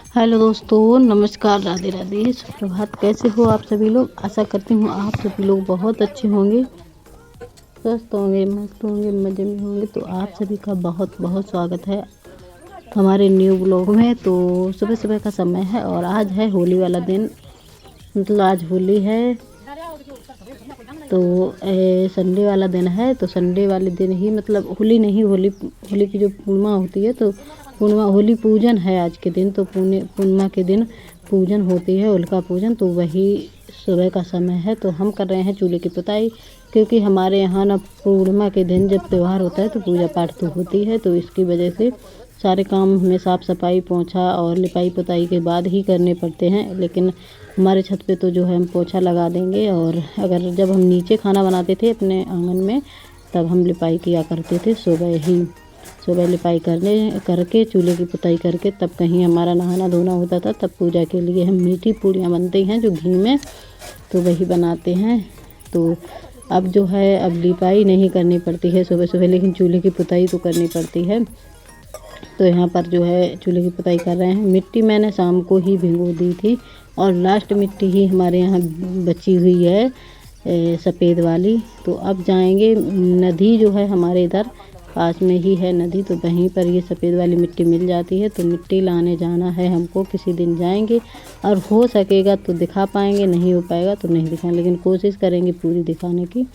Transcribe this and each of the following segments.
Hello दोस्तों, नमस्कार, राधे राधे, सुप्रभात। कैसे हो आप सभी लोग? आशा करती हूँ आप सभी लोग बहुत अच्छे होंगे, स्वस्थ होंगे, मस्त होंगे, मज़े में होंगे। तो आप सभी का बहुत बहुत स्वागत है हमारे न्यू ब्लॉग में। तो सुबह सुबह का समय है और आज है होली वाला दिन, मतलब आज होली है। तो संडे वाला दिन है, तो संडे वाले दिन ही, मतलब होली नहीं, होली की जो पूर्णिमा होती है, तो पूर्णिमा होली पूजन है आज के दिन। तो पूर्णिमा के दिन पूजन होती है, उल्का पूजन। तो वही सुबह का समय है, तो हम कर रहे हैं चूल्हे की पुताई, क्योंकि हमारे यहाँ ना पूर्णिमा के दिन जब त्यौहार होता है तो पूजा पाठ तो होती है। तो इसकी वजह से सारे काम हमें साफ़ सफाई, पोंछा और लिपाई पुताई के बाद ही करने पड़ते हैं। लेकिन हमारे छत पे तो जो है हम पोछा लगा देंगे, और अगर जब हम नीचे खाना बनाते थे अपने आंगन में, तब हम लिपाई किया करते थे सुबह लिपाई करके चूल्हे की पुताई करके, तब कहीं हमारा नहाना धोना होता था। तब पूजा के लिए हम मीठी पूड़ियाँ बनती हैं जो घी में, तो वही बनाते हैं। तो अब जो है, अब लिपाई नहीं करनी पड़ती है सुबह सुबह, लेकिन चूल्हे की पुताई तो करनी पड़ती है। तो यहाँ पर जो है चूल्हे की पुताई कर रहे हैं। मिट्टी मैंने शाम को ही भिगो दी थी, और लास्ट मिट्टी ही हमारे यहाँ बची हुई है, सफ़ेद वाली। तो अब जाएंगे, नदी जो है हमारे इधर पास में ही है नदी, तो वहीं पर ये सफ़ेद वाली मिट्टी मिल जाती है। तो मिट्टी लाने जाना है हमको, किसी दिन जाएंगे, और हो सकेगा तो दिखा पाएंगे, नहीं हो पाएगा तो नहीं दिखाएंगे, लेकिन कोशिश करेंगे पूरी दिखाने की।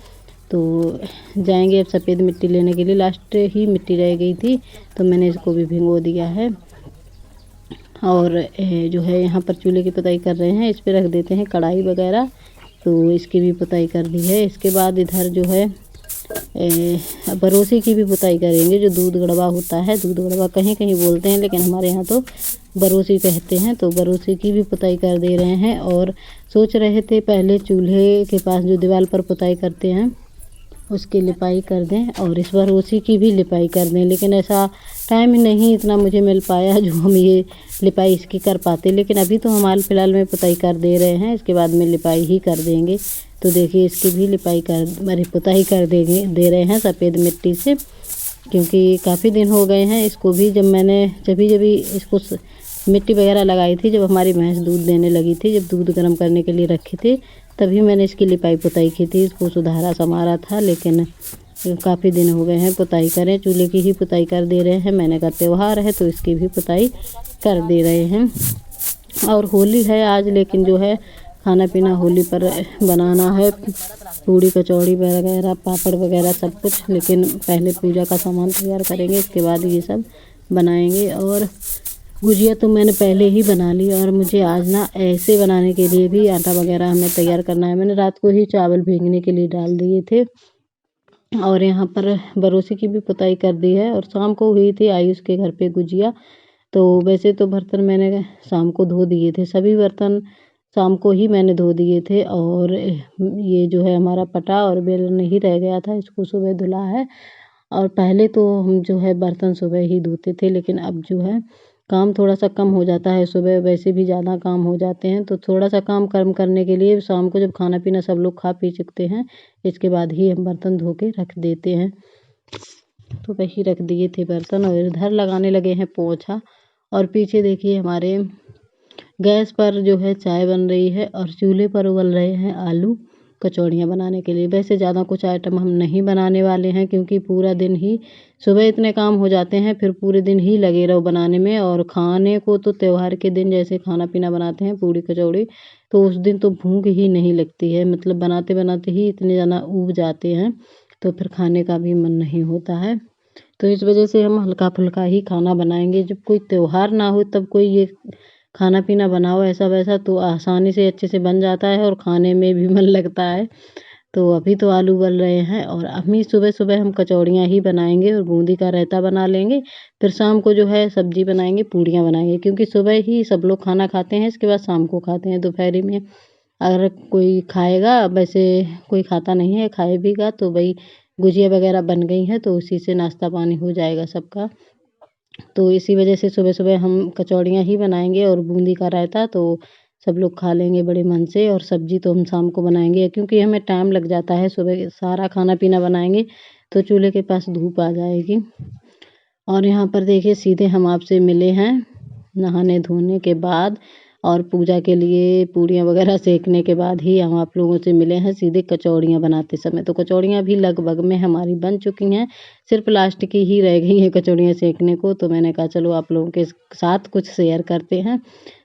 तो जाएंगे अब सफ़ेद मिट्टी लेने के लिए। लास्ट ही मिट्टी रह गई थी, तो मैंने इसको भी भिगो दिया है। और जो है यहाँ पर चूल्हे की पुताई कर रहे हैं, इस पर रख देते हैं कढ़ाई वगैरह, तो इसकी भी पुताई कर दी है। इसके बाद इधर जो है बरोसी की भी पुताई करेंगे, जो दूध गड़वा होता है, दूध गड़वा कहीं कहीं बोलते हैं, लेकिन हमारे यहाँ तो बरोसी कहते हैं। तो बरोसी की भी पुताई कर दे रहे हैं, और सोच रहे थे पहले चूल्हे के पास जो दीवार पर पुताई करते हैं उसकी लिपाई कर दें, और इस बार उसी की भी लिपाई कर दें, लेकिन ऐसा टाइम ही नहीं इतना मुझे मिल पाया जो हम ये लिपाई इसकी कर पाते। लेकिन अभी तो हम हाल फिलहाल में पुताई कर दे रहे हैं, इसके बाद में लिपाई ही कर देंगे। तो देखिए इसकी भी पुताई कर देंगे, दे रहे हैं सफ़ेद मिट्टी से, क्योंकि काफ़ी दिन हो गए हैं इसको भी। जब मैंने जभी इसको मिट्टी वगैरह लगाई थी, जब हमारी भैंस दूध देने लगी थी, जब दूध गर्म करने के लिए रखी थी, तभी मैंने इसकी लिपाई पुताई की थी, इसको सुधारा संवारा था। लेकिन काफ़ी दिन हो गए हैं पुताई करें, चूल्हे की ही पुताई कर दे रहे हैं। मैंने कहा त्यौहार है तो इसकी भी पुताई कर दे रहे हैं। और होली है आज, लेकिन जो है खाना पीना होली पर बनाना है, पूड़ी कचौड़ी वगैरह, पापड़ वगैरह सब कुछ। लेकिन पहले पूजा का सामान तैयार करेंगे, इसके बाद ये सब बनाएंगे। और गुजिया तो मैंने पहले ही बना ली, और मुझे आज ना ऐसे बनाने के लिए भी आटा वगैरह हमें तैयार करना है। मैंने रात को ही चावल भीगने के लिए डाल दिए थे, और यहाँ पर बरोसी की भी पुताई कर दी है। और शाम को हुई थी आयुष के घर पे गुजिया। तो वैसे तो बर्तन मैंने शाम को धो दिए थे, सभी बर्तन शाम को ही मैंने धो दिए थे। और ये जो है हमारा पटा और बेलन ही रह गया था, इसको सुबह धुला है। और पहले तो हम जो है बर्तन सुबह ही धोते थे, लेकिन अब जो है काम थोड़ा सा कम हो जाता है, सुबह वैसे भी ज़्यादा काम हो जाते हैं। तो थोड़ा सा काम कम करने के लिए शाम को जब खाना पीना सब लोग खा पी चुकते हैं, इसके बाद ही हम बर्तन धो के रख देते हैं। तो वही रख दिए थे बर्तन, और इधर लगाने लगे हैं पोंछा। और पीछे देखिए हमारे गैस पर जो है चाय बन रही है, और चूल्हे पर उबल रहे हैं आलू कचौड़ियाँ बनाने के लिए। वैसे ज़्यादा कुछ आइटम हम नहीं बनाने वाले हैं, क्योंकि पूरा दिन ही सुबह इतने काम हो जाते हैं, फिर पूरे दिन ही लगे रहो बनाने में। और खाने को तो त्यौहार के दिन जैसे खाना पीना बनाते हैं पूड़ी कचौड़ी, तो उस दिन तो भूख ही नहीं लगती है, मतलब बनाते बनाते ही इतने ज़्यादा ऊब जाते हैं, तो फिर खाने का भी मन नहीं होता है। तो इस वजह से हम हल्का फुल्का ही खाना बनाएंगे। जब कोई त्यौहार ना हो तब कोई ये खाना पीना बनाओ ऐसा वैसा, तो आसानी से अच्छे से बन जाता है, और खाने में भी मन लगता है। तो अभी तो आलू उबल रहे हैं, और अभी सुबह सुबह हम कचौड़ियाँ ही बनाएंगे, और बूंदी का रायता बना लेंगे। फिर शाम को जो है सब्जी बनाएंगे, पूड़ियाँ बनाएंगे, क्योंकि सुबह ही सब लोग खाना खाते हैं, इसके बाद शाम को खाते हैं दोपहरी में। अगर कोई खाएगा, वैसे कोई खाता नहीं है, खाए भीगा तो भाई गुजिया वगैरह बन गई हैं, तो उसी से नाश्ता पानी हो जाएगा सबका। तो इसी वजह से सुबह सुबह हम कचौड़ियाँ ही बनाएंगे, और बूंदी का रायता तो सब लोग खा लेंगे बड़े मन से। और सब्जी तो हम शाम को बनाएंगे, क्योंकि हमें टाइम लग जाता है, सुबह सारा खाना पीना बनाएंगे तो चूल्हे के पास धूप आ जाएगी। और यहाँ पर देखिए सीधे हम आपसे मिले हैं नहाने धोने के बाद और पूजा के लिए पूड़ियाँ वगैरह सेकने के बाद ही हम आप लोगों से मिले हैं सीधे कचौड़ियाँ बनाते समय। तो कचौड़ियाँ भी लगभग में हमारी बन चुकी हैं, सिर्फ लास्ट की ही रह गई हैं कचौड़ियाँ सेकने को। तो मैंने कहा चलो आप लोगों के साथ कुछ शेयर करते हैं,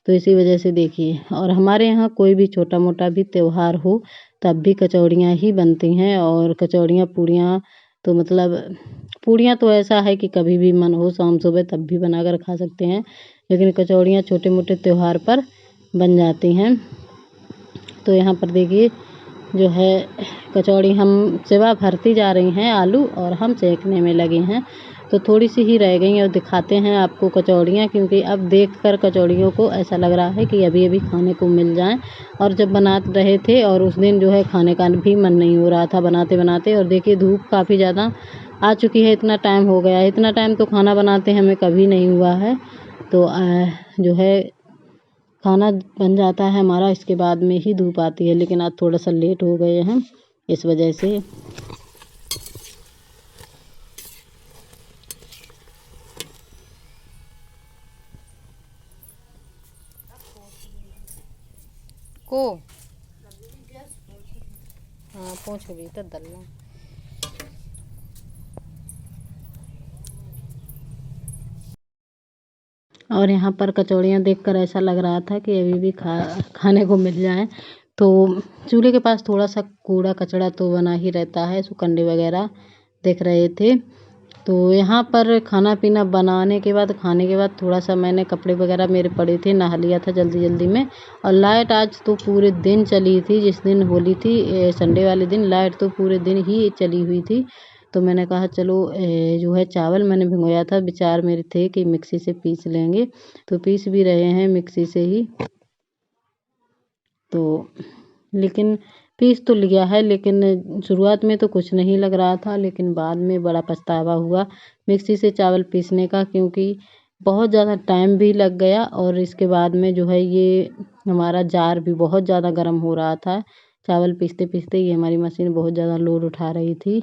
तो इसी वजह से देखिए। और हमारे यहाँ कोई भी छोटा मोटा भी त्यौहार हो तब भी कचौड़ियाँ ही बनती हैं। और कचौड़ियाँ पूड़ियाँ तो मतलब पूड़ियाँ तो ऐसा है कि कभी भी मन हो शाम सुबह तब भी बनाकर खा सकते हैं, लेकिन कचौड़ियाँ छोटे मोटे त्यौहार पर बन जाती हैं। तो यहाँ पर देखिए जो है कचौड़ी हम सेवा भरती जा रही हैं आलू, और हम सेकने में लगे हैं। तो थोड़ी सी ही रह गई और दिखाते हैं आपको कचौड़ियाँ, क्योंकि अब देखकर कचौड़ियों को ऐसा लग रहा है कि अभी अभी खाने को मिल जाएं। और जब बना रहे थे और उस दिन जो है खाने का भी मन नहीं हो रहा था बनाते बनाते। और देखिए धूप काफ़ी ज़्यादा आ चुकी है, इतना टाइम हो गया है। इतना टाइम तो खाना बनाते हमें कभी नहीं हुआ है। तो जो है खाना बन जाता है हमारा, इसके बाद में ही धूप आती है, लेकिन आज थोड़ा सा लेट हो गए हैं इस वजह से। को हाँ पहुँच गई तो दल्ला। और यहाँ पर कचौड़ियाँ देखकर ऐसा लग रहा था कि अभी भी खाने को मिल जाए। तो चूल्हे के पास थोड़ा सा कूड़ा कचड़ा तो बना ही रहता है, सुकंडे वगैरह देख रहे थे। तो यहाँ पर खाना पीना बनाने के बाद खाने के बाद थोड़ा सा मैंने कपड़े वगैरह मेरे पड़े थे, नहा लिया था जल्दी जल्दी में। और लाइट आज तो पूरे दिन चली थी, जिस दिन होली थी संडे वाले दिन लाइट तो पूरे दिन ही चली हुई थी। तो मैंने कहा चलो जो है चावल मैंने भिगोया था, विचार मेरे थे कि मिक्सी से पीस लेंगे, तो पीस भी रहे हैं मिक्सी से ही। तो लेकिन पीस तो लिया है, लेकिन शुरुआत में तो कुछ नहीं लग रहा था, लेकिन बाद में बड़ा पछतावा हुआ मिक्सी से चावल पीसने का, क्योंकि बहुत ज़्यादा टाइम भी लग गया। और इसके बाद में जो है ये हमारा जार भी बहुत ज़्यादा गर्म हो रहा था, चावल पीसते पीसते ही हमारी मशीन बहुत ज़्यादा लोड उठा रही थी।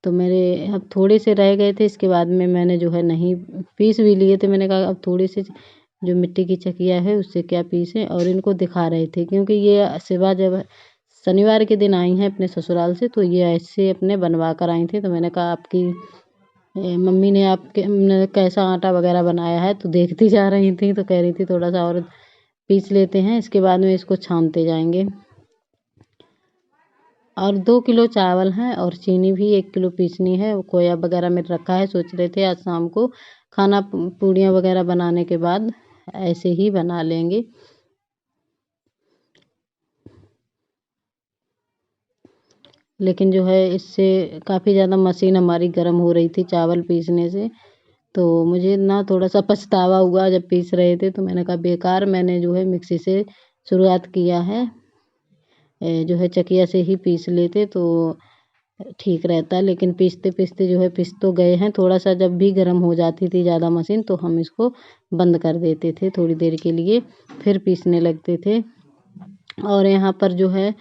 तो मेरे अब थोड़े से रह गए थे, इसके बाद में मैंने जो है नहीं पीस भी लिए थे। मैंने कहा अब थोड़ी सी जो मिट्टी की चकिया है उससे क्या पीसें। और इनको दिखा रहे थे, क्योंकि ये सेवा जब शनिवार के दिन आई हैं अपने ससुराल से, तो ये ऐसे अपने बनवा कर आई थी। तो मैंने कहा आपकी मम्मी ने आपके ने कैसा आटा वगैरह बनाया है, तो देखती जा रही थी। तो कह रही थी थोड़ा सा और पीस लेते हैं, इसके बाद में इसको छानते जाएंगे। और 2 किलो चावल हैं और चीनी भी 1 किलो पीसनी है। वो खोया वगैरह में रखा है, सोच रहे थे आज शाम को खाना पूड़ियाँ वगैरह बनाने के बाद ऐसे ही बना लेंगे। लेकिन जो है इससे काफ़ी ज़्यादा मशीन हमारी गर्म हो रही थी चावल पीसने से। तो मुझे ना थोड़ा सा पछतावा हुआ जब पीस रहे थे, तो मैंने कहा बेकार मैंने जो है मिक्सी से शुरुआत किया है, जो है चकिया से ही पीस लेते तो ठीक रहता। लेकिन पीसते पीसते जो है पीस तो गए हैं, थोड़ा सा जब भी गर्म हो जाती थी ज़्यादा मशीन तो हम इसको बंद कर देते थे थोड़ी देर के लिए, फिर पीसने लगते थे। और यहाँ पर जो है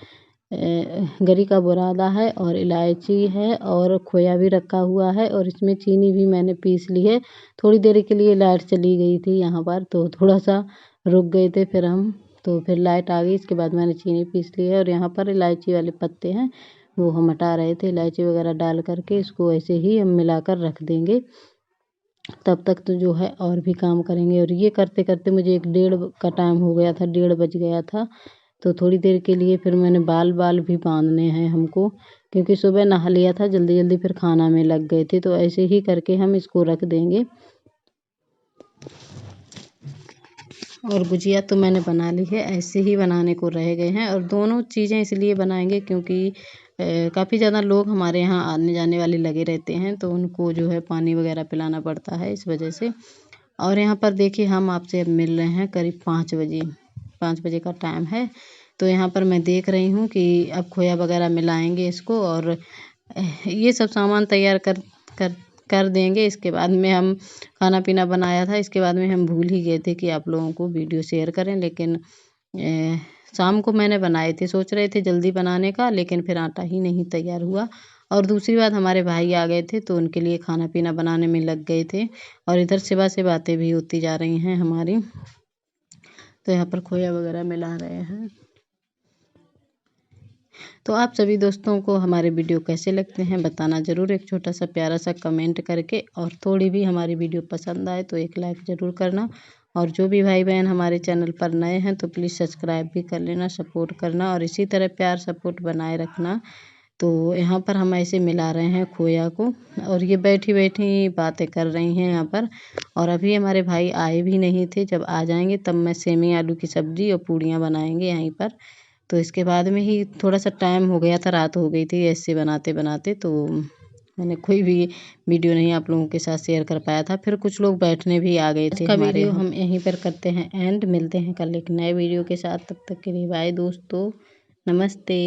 गरी का बुरादा है और इलायची है और खोया भी रखा हुआ है, और इसमें चीनी भी मैंने पीस ली है। थोड़ी देर के लिए लाइट चली गई थी यहाँ पर, तो थोड़ा सा रुक गए थे फिर हम, तो फिर लाइट आ गई। इसके बाद मैंने चीनी पीस ली है। और यहाँ पर इलायची वाले पत्ते हैं वो हम हटा रहे थे, इलायची वगैरह डाल करके इसको ऐसे ही हम मिलाकर रख देंगे। तब तक तो जो है और भी काम करेंगे। और ये करते करते मुझे 1 का टाइम हो गया था, 1:30 बज गया था। तो थोड़ी देर के लिए फिर मैंने बाल भी बांधने हैं हमको, क्योंकि सुबह नहा लिया था जल्दी जल्दी, फिर खाना में लग गए थे। तो ऐसे ही करके हम इसको रख देंगे। और गुजिया तो मैंने बना ली है, ऐसे ही बनाने को रह गए हैं। और दोनों चीज़ें इसलिए बनाएंगे क्योंकि काफ़ी ज़्यादा लोग हमारे यहाँ आने जाने वाले लगे रहते हैं, तो उनको जो है पानी वगैरह पिलाना पड़ता है इस वजह से। और यहाँ पर देखिए हम आपसे अब मिल रहे हैं करीब 5 बजे, 5 बजे का टाइम है। तो यहाँ पर मैं देख रही हूँ कि अब खोया वगैरह मिलाएंगे इसको, और ये सब सामान तैयार कर कर कर देंगे। इसके बाद में हम खाना पीना बनाया था, इसके बाद में हम भूल ही गए थे कि आप लोगों को वीडियो शेयर करें। लेकिन शाम को मैंने बनाए थे, सोच रहे थे जल्दी बनाने का, लेकिन फिर आटा ही नहीं तैयार हुआ और दूसरी बात, हमारे भाई आ गए थे तो उनके लिए खाना पीना बनाने में लग गए थे। और इधर सुबह से बातें भी होती जा रही हैं हमारी। तो यहाँ पर खोया वगैरह मिला रहे हैं। तो आप सभी दोस्तों को हमारे वीडियो कैसे लगते हैं बताना ज़रूर, एक छोटा सा प्यारा सा कमेंट करके। और थोड़ी भी हमारी वीडियो पसंद आए तो एक लाइक ज़रूर करना। और जो भी भाई बहन हमारे चैनल पर नए हैं तो प्लीज़ सब्सक्राइब भी कर लेना, सपोर्ट करना और इसी तरह प्यार सपोर्ट बनाए रखना। तो यहाँ पर हम ऐसे मिला रहे हैं खोया को, और ये बैठी बैठी बातें कर रही हैं यहाँ पर। और अभी हमारे भाई आए भी नहीं थे, जब आ जाएंगे तब मैं सेमी आलू की सब्ज़ी और पूड़ियाँ बनाएंगे यहीं पर। तो इसके बाद में ही थोड़ा सा टाइम हो गया था, रात हो गई थी ऐसे बनाते बनाते, तो मैंने कोई भी वीडियो नहीं आप लोगों के साथ शेयर कर पाया था। फिर कुछ लोग बैठने भी आ गए थे हमारे वीडियो हम यहीं पर करते हैं एंड। मिलते हैं कल एक नए वीडियो के साथ, तब तक के लिए बाय दोस्तों, नमस्ते।